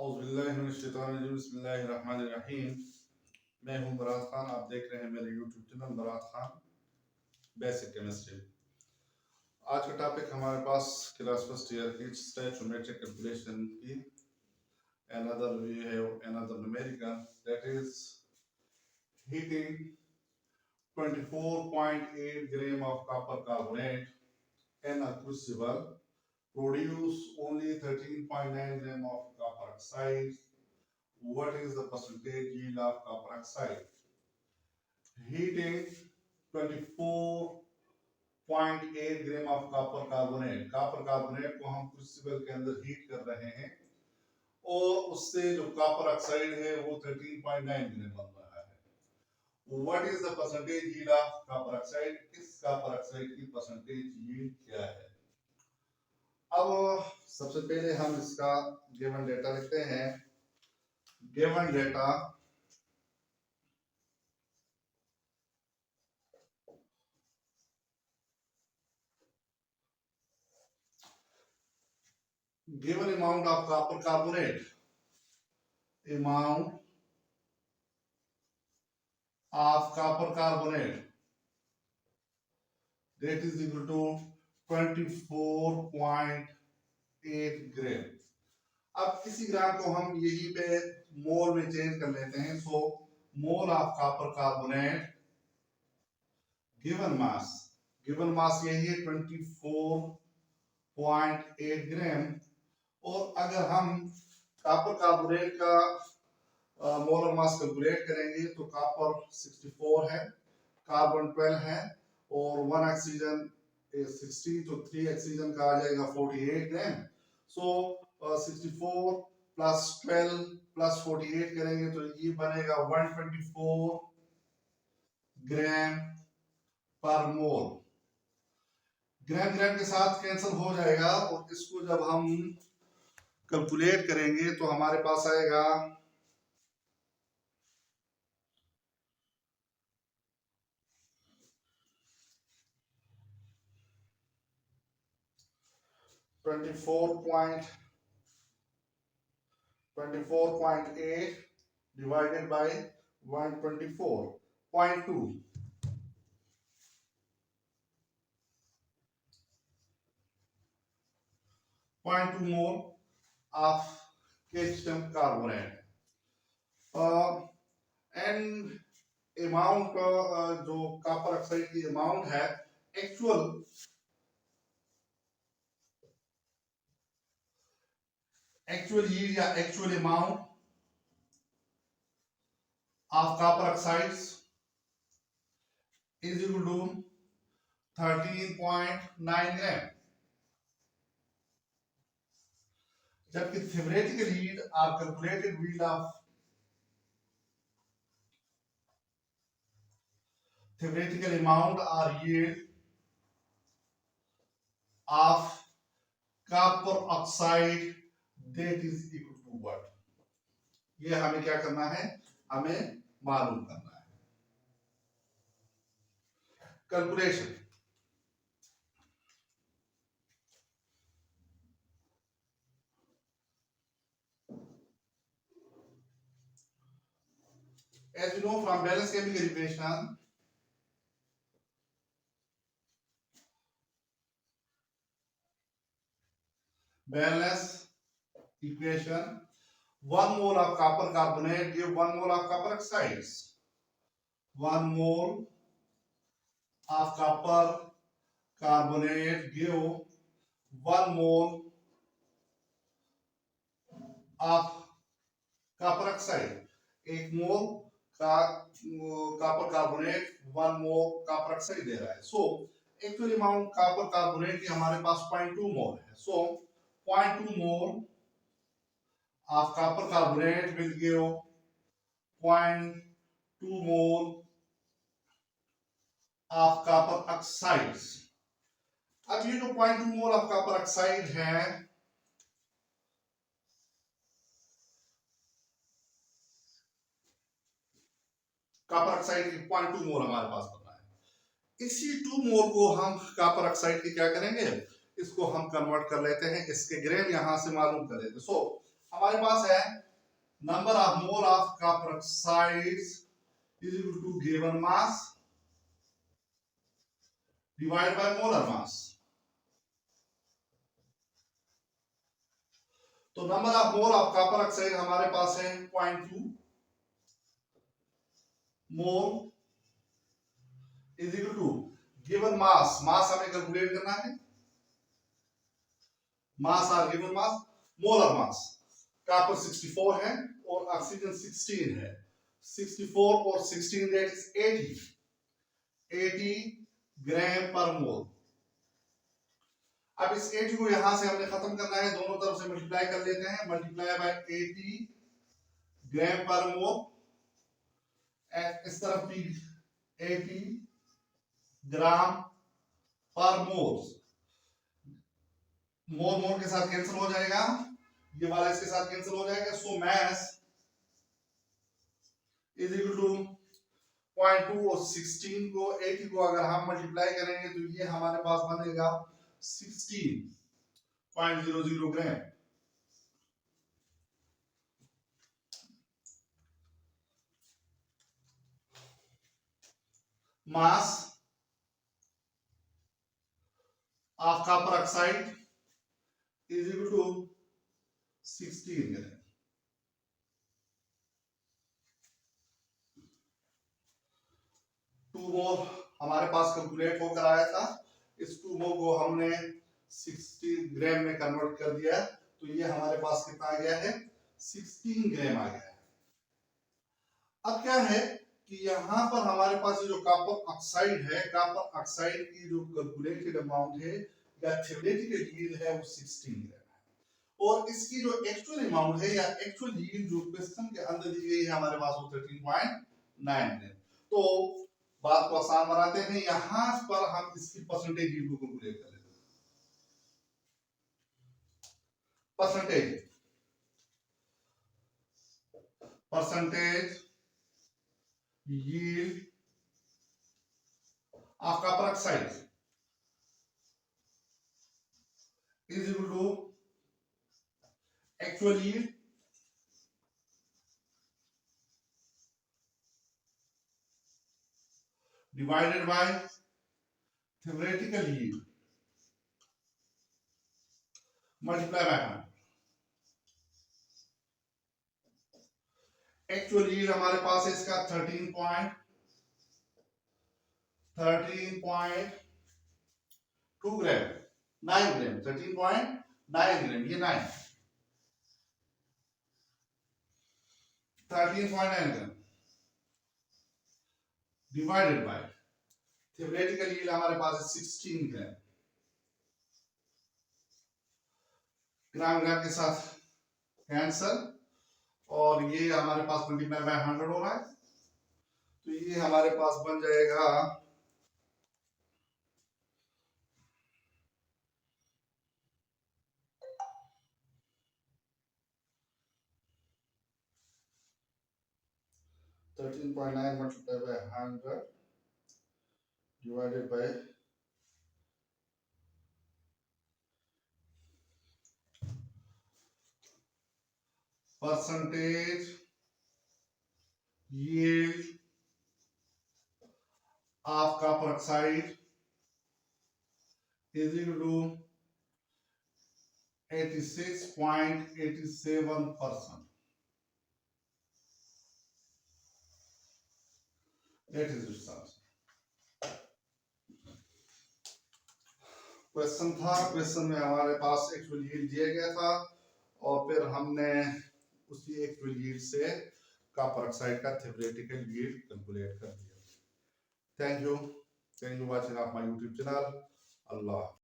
बिस्मिल्लाहिर्रहमानिर्रहीम। मैं हूं मुराद खान। आप देख रहे हैं मेरे यूट्यूब चैनल मुराद खान बेसिक केमिस्ट्री। आज का टॉपिक हमारे पास क्लास फर्स्ट ईयर की स्टैचोमेट्रिक कैलकुलेशन की another we have another numerical that is heating 24.8 gram of copper carbonate in a crucible produce only 13.9 gram of copper oxide. What is the percentage yield of copper oxide? Heating 24.8 gram of copper carbonate. Copper carbonate को हम crucible के अंदर heat कर रहे हैं और उससे जो कॉपर ऑक्साइड है वो 13.9 ग्राम बन रहा है। What is the percentage yield of copper oxide? इस कॉपर ऑक्साइड की परसेंटेज यील्ड क्या है? अब सबसे पहले हम इसका गिवन डेटा लिखते हैं। Given data given amount of copper carbonate, amount of copper carbonate that is equal to 24.8 ग्राम। अब किसी ग्राम को हम यहीं पे मोल में चेंज कर लेते हैं। So mole of copper carbonate given mass यही है 24.8 ग्राम। और अगर हम कॉपर कार्बोनेट का मोलर मास कैलकुलेट करेंगे तो कॉपर 64 है, कार्बन 12 है और 1 ऑक्सीजन 60, तो 3 ऑक्सीजन का आ जाएगा 48 ग्राम। सो 64 प्लस 12 प्लस 48 करेंगे तो ये बनेगा 124 ग्राम पर मोल। ग्राम के साथ कैंसिल हो जाएगा और इसको जब हम कैलकुलेट करेंगे तो हमारे पास आएगा 24.8 divided by 124.2 mole of calcium carbonate and amount जो कॉपर ऑक्साइड की अमाउंट है एक्चुअल yield या actual amount of copper oxides is equal to 13.9 gram, जबकि theoretical yield or calculated yield of theoretical amount or yield of copper oxide that is equal to what? ये हमें क्या करना है? हमें मालूम करना है। Calculation as you know from balanced chemical equation, one mole of copper carbonate give 1 mole of copper oxides. 1 mole of copper carbonate give 1 mole of copper oxide. 1 मोल का कॉपर कार्बोनेट 1 मोल कॉपर ऑक्साइड दे रहा है। So actually amount copper carbonate की हमारे पास 0.2 मोल है। सो 0.2 मोल of copper carbonate will give 0.2 mole of copper oxides. अब ये जो 0.2 मोल of copper oxide है कॉपर ऑक्साइड की 0.2 मोल हमारे पास बना है। इसी 2 मोल को हम कॉपर ऑक्साइड की क्या करेंगे? इसको हम कन्वर्ट कर लेते हैं, इसके ग्राम यहां से मालूम कर लेते हैं। सो हमारे पास है number of mole of copper oxides is equal to given mass divide by molar mass. तो number of mole of copper oxide हमारे पास है 0.2 mole is equal to given mass, mass हमें कैलकुलेट करना है, mass are given mass, molar mass copper 64 है और oxygen 16 है, 64 और 16 दैट इज 80 ग्राम पर मोल। अब इस 80 को यहां से हमने खत्म करना है, दोनों तरफ से मल्टीप्लाई कर लेते हैं, मल्टीप्लाई बाय 80 ग्राम पर मोल, इस तरफ भी 80 ग्राम पर मोल, मोल मोल के साथ कैंसिल हो जाएगा, ये वाला इसके साथ कैंसिल हो जाएगा। सो मास इज इक्वल टू 0.2 और 16 को 80 को अगर हम मल्टीप्लाई करेंगे तो ये हमारे पास बनेगा 16.00 gram. Mass of copper oxide is equal to 16 gram. Two mole हमारे पास कैलकुलेट होकर आया था, इस 2 मोल को हमने 60 ग्राम में कन्वर्ट कर दिया, तो ये हमारे पास कितना आ गया है, 16 ग्राम आ गया है। अब क्या है कि यहाँ पर हमारे पास ये जो कॉपर ऑक्साइड है, कॉपर ऑक्साइड की जो कैलकुलेटेड अमाउंट है या थ्योरेटिकल यील्ड है वो 16 ग्राम है, और इसकी जो एक्चुअल अमाउंट है या एक्चुअल यील्ड जो क्वेश्चन के अंदर दी गई है हमारे पास वो 13.9 ग्राम। तो बात को आसान बनाते हैं, यहां पर हम इसकी परसेंटेज यील्ड को कैलकुलेट कर लेते हैं। Percentage yield of copper oxide is equal to actual yield divided by theoretical yield multiply by 100। Actual yield हमारे पास है इसका 13.2 ग्राम, 9 ग्राम, 13.9 ग्राम, ये 9 13.9 gram divided by theoretical yield हमारे पास है 16 ग्राम, ग्राम ग्राम के साथ कैंसल, और ये हमारे पास मल्टीप्लाई बाय 100 हो रहा है, तो ये हमारे पास बन जाएगा 13.9 multiplied by 100 divided by percentage yield of copper oxide is equal to 86.87%. That is its answer. Question था, क्वेश्चन में हमारे पास एक्चुअल यील्ड दिया गया था और फिर हमने उसी एक्चुअल यील्ड से कॉपर ऑक्साइड का थ्योरेटिकल यील्ड कैलकुलेट कर दिया। Thank you watching of my YouTube channel. Allah.